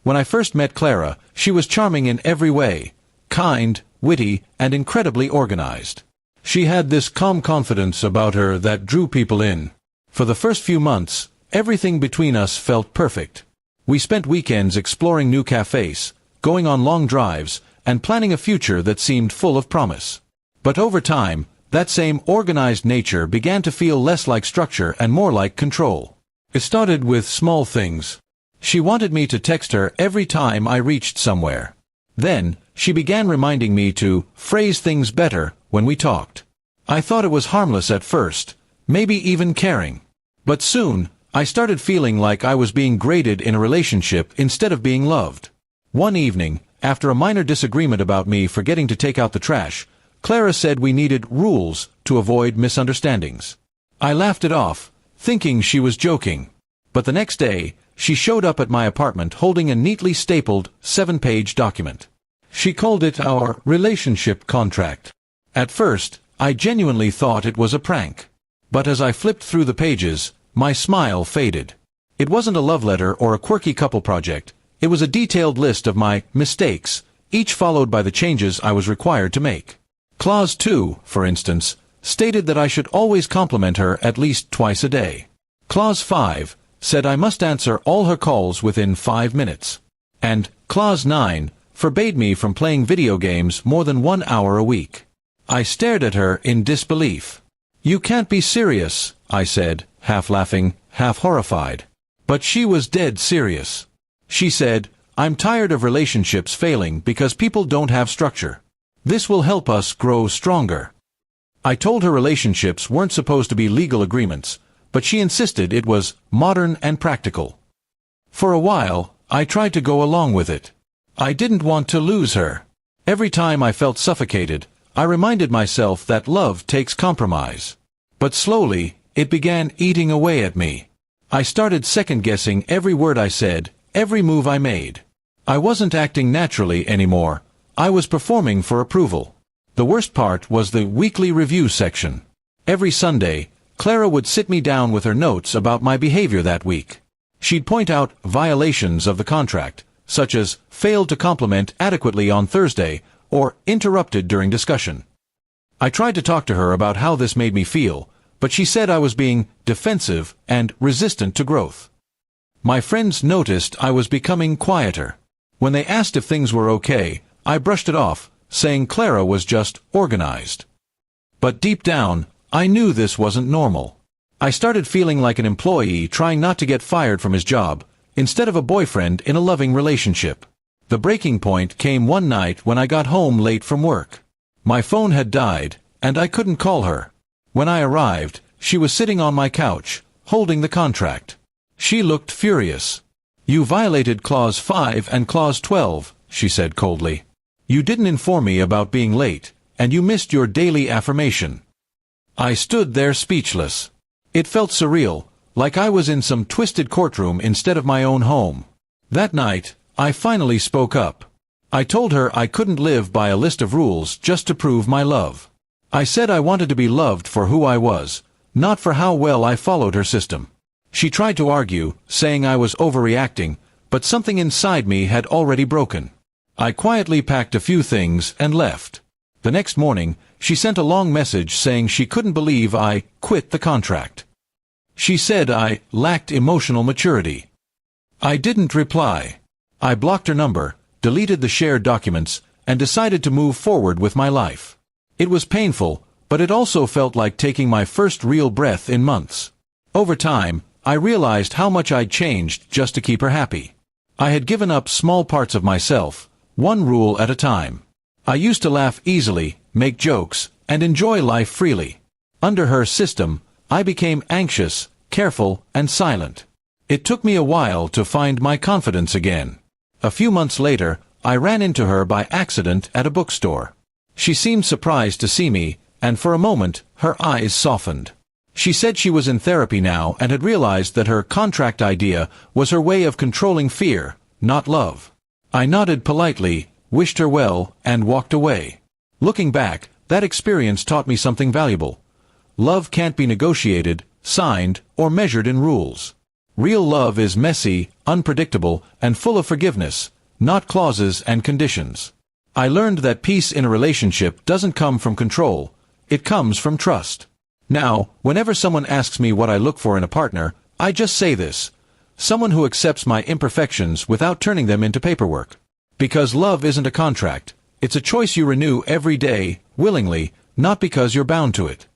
When I first met Clara, she was charming in every way, kind, witty, and incredibly organized. She had this calm confidence about her that drew people in. For the first few months, everything between us felt perfect. We spent weekends exploring new cafes, going on long drives, and planning a future that seemed full of promise. But over time, that same organized nature began to feel less like structure and more like control. It started with small things. She wanted me to text her every time I reached somewhere. Then, she began reminding me to phrase things better when we talked. I thought it was harmless at first, maybe even caring. But soon, I started feeling like I was being graded in a relationship instead of being loved. One evening, after a minor disagreement about me forgetting to take out the trash, Clara said we needed rules to avoid misunderstandings. I laughed it off, thinking she was joking. But the next day, she showed up at my apartment holding a neatly stapled 7-page document. She called it our relationship contract. At first, I genuinely thought it was a prank. But as I flipped through the pages, my smile faded. It wasn't a love letter or a quirky couple project. It was a detailed list of my mistakes, each followed by the changes I was required to make. Clause 2, for instance, stated that I should always compliment her at least twice a day. Clause 5 said I must answer all her calls within 5 minutes. And Clause 9 forbade me from playing video games more than 1 hour a week. I stared at her in disbelief. "You can't be serious," I said, half laughing, half horrified. But she was dead serious. She said, "I'm tired of relationships failing because people don't have structure. This will help us grow stronger." I told her relationships weren't supposed to be legal agreements, but she insisted it was modern and practical. For a while, I tried to go along with it. I didn't want to lose her. Every time I felt suffocated, I reminded myself that love takes compromise. But slowly, it began eating away at me. I started second-guessing every word I said, every move I made. I wasn't acting naturally anymore. I was performing for approval. The worst part was the weekly review section. Every Sunday, Clara would sit me down with her notes about my behavior that week. She'd point out violations of the contract, such as failed to compliment adequately on Thursday or interrupted during discussion. I tried to talk to her about how this made me feel, but she said I was being defensive and resistant to growth. My friends noticed I was becoming quieter. When they asked if things were okay, I brushed it off, saying Clara was just organized. But deep down, I knew this wasn't normal. I started feeling like an employee trying not to get fired from his job, instead of a boyfriend in a loving relationship. The breaking point came one night when I got home late from work. My phone had died, and I couldn't call her. When I arrived, she was sitting on my couch, holding the contract. She looked furious. "You violated Clause 5 and Clause 12, she said coldly. "You didn't inform me about being late, and you missed your daily affirmation." I stood there speechless. It felt surreal, like I was in some twisted courtroom instead of my own home. That night, I finally spoke up. I told her I couldn't live by a list of rules just to prove my love. I said I wanted to be loved for who I was, not for how well I followed her system. She tried to argue, saying I was overreacting, but something inside me had already broken. I quietly packed a few things and left. The next morning, she sent a long message saying she couldn't believe I quit the contract. She said I lacked emotional maturity. I didn't reply. I blocked her number, deleted the shared documents, and decided to move forward with my life. It was painful, but it also felt like taking my first real breath in months. Over time, I realized how much I'd changed just to keep her happy. I had given up small parts of myself, one rule at a time. I used to laugh easily, make jokes, and enjoy life freely. Under her system, I became anxious, careful, and silent. It took me a while to find my confidence again. A few months later, I ran into her by accident at a bookstore. She seemed surprised to see me, and for a moment, her eyes softened. She said she was in therapy now and had realized that her contract idea was her way of controlling fear, not love. I nodded politely, wished her well, and walked away. Looking back, that experience taught me something valuable. Love can't be negotiated, signed, or measured in rules. Real love is messy, unpredictable, and full of forgiveness, not clauses and conditions. I learned that peace in a relationship doesn't come from control, it comes from trust. Now, whenever someone asks me what I look for in a partner, I just say this: someone who accepts my imperfections without turning them into paperwork. Because love isn't a contract, it's a choice you renew every day, willingly, not because you're bound to it.